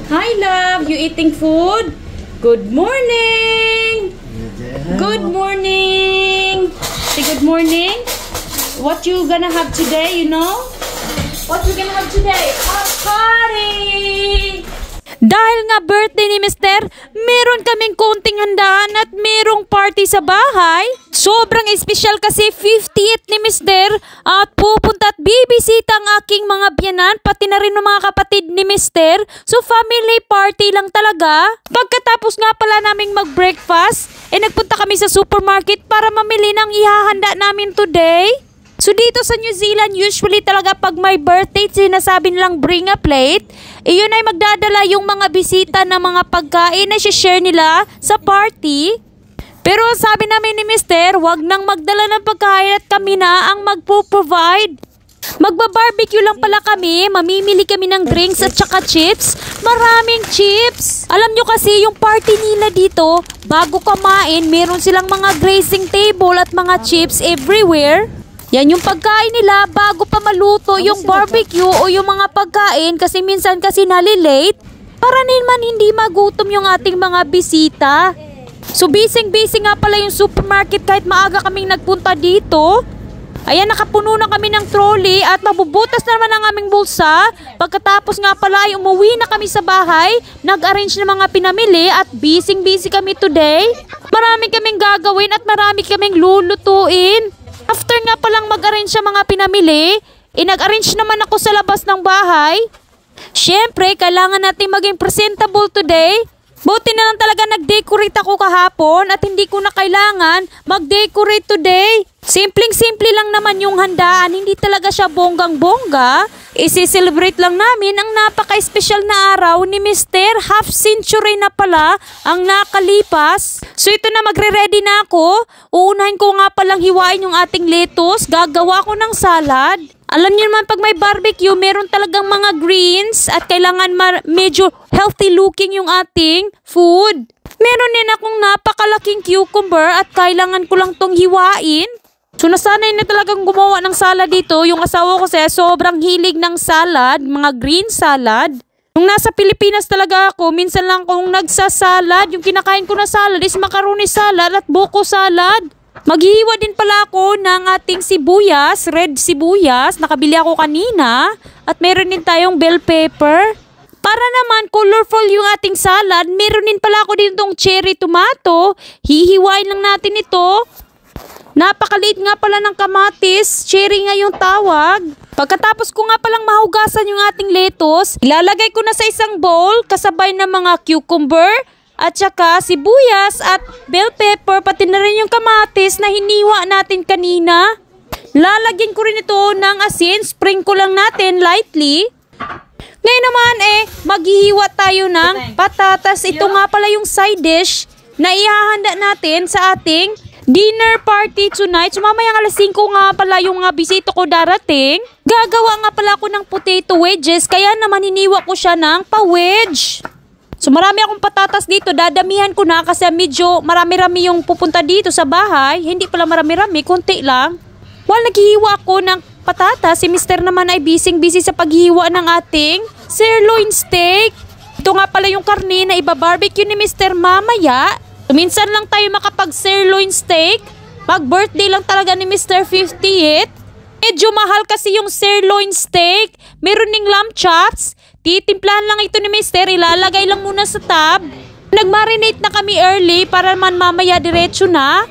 Hi, love. You eating food? Good morning. Good morning. Say good morning. What you gonna have today, you know? What you gonna have today? A party! Dahil nga birthday ni Mister, meron kaming konting handaan at merong party sa bahay. Sobrang espesyal kasi 50th ni Mister at pupunta at bibisita ang aking mga biyanan, pati na rin ng mga kapatid ni Mister. So family party lang talaga. Pagkatapos nga pala naming mag-breakfast, nagpunta kami sa supermarket para mamili ng ihahanda namin today. So dito sa New Zealand, usually talaga pag may birthday, sinasabi nilang bring a plate. Iyon ay magdadala yung mga bisita ng mga pagkain na share nila sa party. Pero sabi namin ni Mister, wag nang magdala ng pagkain at kami na ang magpo-provide. Magba-barbecue lang pala kami, mamimili kami ng drinks at saka chips. Maraming chips. Alam nyo kasi yung party nila dito, bago kumain, meron silang mga grazing table at mga chips everywhere. Yan yung pagkain nila bago pa maluto yung barbecue o yung mga pagkain kasi minsan kasi nalilate para naman hindi magutom yung ating mga bisita. So busy nga pala yung supermarket kahit maaga kaming nagpunta dito. Ayan, nakapuno na kami ng trolley at mabubutas na naman ang aming bulsa. Pagkatapos nga pala ay umuwi na kami sa bahay, nag-arrange ng mga pinamili at busy kami today. Marami kaming gagawin at marami kaming lulutuin. After nga palang mag-arrange sa mga pinamili, nag-arrange naman ako sa labas ng bahay. Siyempre, kailangan natin maging presentable today. Buti na lang talaga nag-decorate ako kahapon at hindi ko na kailangan mag-decorate today. Simpleng-simple lang naman yung handaan, hindi talaga siya bonggang-bongga. Isi-celebrate lang namin ang napaka-espesyal na araw ni Mister. Half century na pala ang nakalipas. So ito na, magre-ready na ako. Uunahin ko nga palang hiwain yung ating lettuce. Gagawa ko ng salad. Alam niyo naman pag may barbecue, meron talagang mga greens at kailangan medyo healthy looking yung ating food. Meron din akong napakalaking cucumber at kailangan ko lang tong hiwain. So nasanay na talagang gumawa ng salad dito. Yung asawa ko kasi sobrang hilig ng salad, mga green salad. Nung nasa Pilipinas talaga ako, minsan lang akong nagsasalad. Yung kinakain ko na salad is macaroni salad at buko salad. Maghihiwa din pala ako ng ating sibuyas, red sibuyas. Nakabili ako kanina. At meron din tayong bell pepper. Para naman colorful yung ating salad, meron din pala ako ditong cherry tomato. Hihiwain lang natin ito. Napakaliit nga pala ng kamatis, cherry nga yung tawag. Pagkatapos ko nga palang mahugasan yung ating lettuce, ilalagay ko na sa isang bowl kasabay ng mga cucumber at saka sibuyas at bell pepper, pati na rin yung kamatis na hiniwa natin kanina. Lalagyan ko rin ito ng asin, sprinkle lang natin lightly. Ngayon naman maghihiwa tayo ng patatas. Ito nga pala yung side dish na ihahanda natin sa ating dinner party tonight. So mamayang alas 5 nga pala yung bisita ko darating. Gagawa nga pala ako ng potato wedges, kaya naman hiniwa ko siya ng pa-wedge. So marami akong patatas dito, dadamihan ko na kasi medyo marami-rami yung pupunta dito sa bahay. Hindi pala marami-rami, konti lang. While naghihiwa ako ng patatas, si Mister naman ay busy sa paghihiwa ng ating sirloin steak. Ito nga pala yung karne na iba-barbecue ni Mister mamaya. Minsan lang tayo makapag-sirloin steak. Pag-birthday lang talaga ni Mr. 50th. Medyo mahal kasi yung sirloin steak. Meron ding lamb chops. Titimplahan lang ito ni Mr. Ilalagay lang muna sa tab. Nag-marinate na kami early para man mamaya diretso na.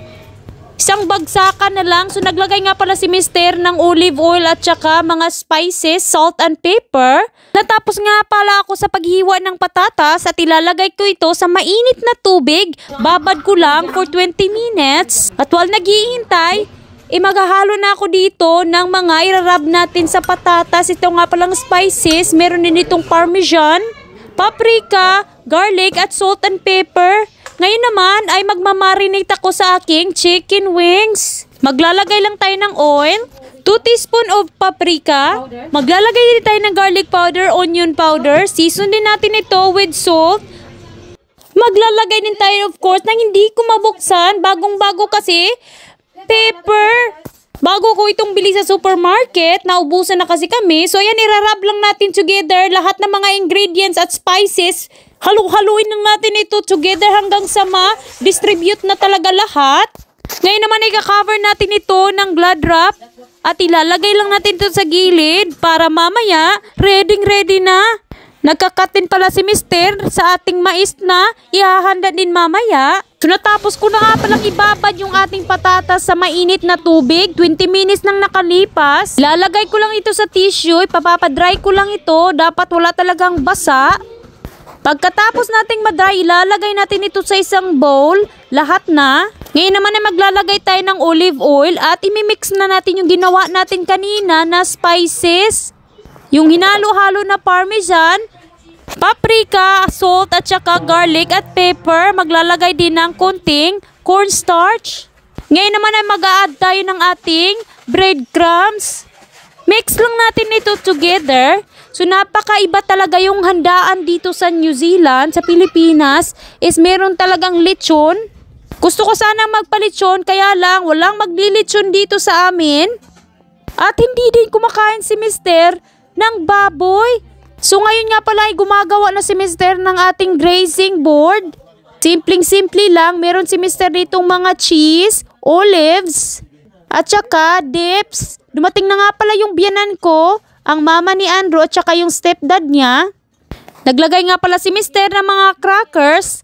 Isang bagsakan na lang. So naglagay nga pala si Mr. ng olive oil at saka mga spices, salt and pepper. Natapos nga pala ako sa paghiwa ng patatas at ilalagay ko ito sa mainit na tubig. Babad ko lang for 20 minutes. At while naghihintay, maghahalo na ako dito ng mga irarab natin sa patatas. Ito nga palang spices. Meron din itong parmesan, paprika, garlic at salt and pepper. Ngayon naman ay magmamarinate ako sa aking chicken wings. Maglalagay lang tayo ng oil, 2 teaspoon of paprika. Maglalagay din tayo ng garlic powder, onion powder. Season din natin ito with salt. Maglalagay din tayo of course ng hindi ko mabuksan, bagong-bago kasi, pepper. Bago ko itong bili sa supermarket, naubusan na kasi kami. So ayan, irarab lang natin together lahat ng mga ingredients at spices. Halu-haluin lang natin ito together hanggang sa ma-distribute na talaga lahat. Ngayon naman ay cover natin ito ng glad wrap at ilalagay lang natin ito sa gilid para mamaya ready na. Nagkakatin pala si Mister sa ating mais na ihahanda din mamaya. So natapos ko na nga palang ibabad yung ating patatas sa mainit na tubig. 20 minutes nang nakalipas. Lalagay ko lang ito sa tissue. Ipapapadry ko lang ito. Dapat wala talagang basa. Pagkatapos nating madry, ilalagay natin ito sa isang bowl. Lahat na. Ngayon naman ay maglalagay tayo ng olive oil at imimix na natin yung ginawa natin kanina na spices. Yung hinalo-halo na parmesan, paprika, salt at saka garlic at pepper. Maglalagay din ng konting cornstarch. Ngayon naman ay mag-a-add tayo ng ating breadcrumbs. Mix lang natin ito together. So napakaiba talaga yung handaan dito sa New Zealand, sa Pilipinas is meron talagang lechon. Gusto ko sana magpalechon kaya lang walang maglilechon dito sa amin. At hindi din kumakain si Mister ng baboy. So ngayon nga pala ay gumagawa na si Mister ng ating grazing board. Simpleng-simple lang, meron si Mister ditong mga cheese, olives, at saka dips. Dumating na nga pala yung biyanan ko, ang mama ni Andrew at saka yung stepdad niya. Naglagay nga pala si Mister ng mga crackers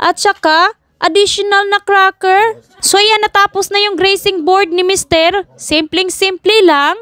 at saka additional na cracker. So ayan, natapos na yung grazing board ni Mister. Simpleng-simple lang.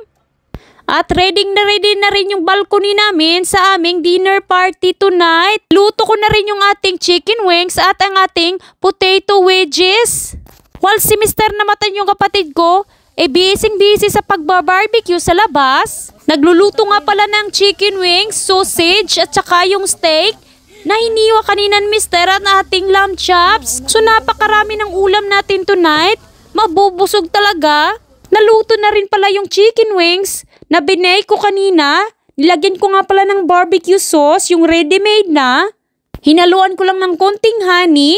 At ready na rin yung balcony namin sa aming dinner party tonight. Luto ko na rin yung ating chicken wings at ang ating potato wedges. While si Mister namatan yung kapatid ko, busy sa pagbabarbecue sa labas. Nagluluto nga pala ng chicken wings, sausage at saka yung steak na hiniwa kanina ni Mister at ating lamb chops. So napakarami ng ulam natin tonight. Mabubusog talaga. Naluto na rin pala yung chicken wings na binake ko kanina. Nilagyan ko nga pala ng barbecue sauce, yung ready-made na. Hinaluan ko lang ng konting honey.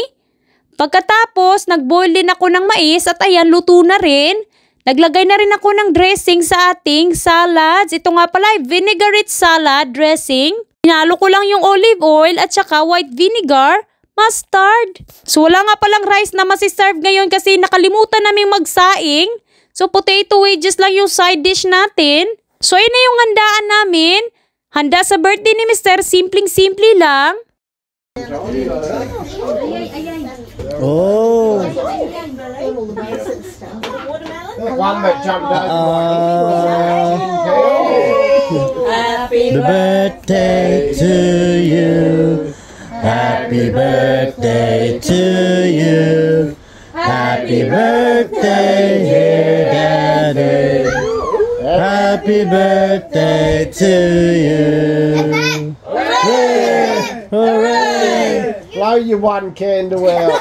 Pagkatapos, nagboil din ako ng mais at ayan, luto na rin. Naglagay na rin ako ng dressing sa ating salads. Ito nga pala ay vinaigrette salad dressing. Hinalo ko lang yung olive oil at saka white vinegar, mustard. So wala nga palang rice na masiserve ngayon kasi nakalimutan namin magsaing. So potato wedges lang yung side dish natin. So yun na yung handaan namin. Handa sa birthday ni Mister, simpleng-simple lang. Oh. One that jumped Happy birthday to you. Happy birthday to you. Happy birthday, dear Daddy. Happy birthday to you. Hooray! Hooray! blow your one candle out.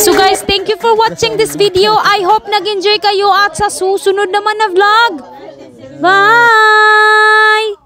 So guys, thank you for watching this video. I hope nag-enjoy kayo at sa susunod naman na vlog. Bye!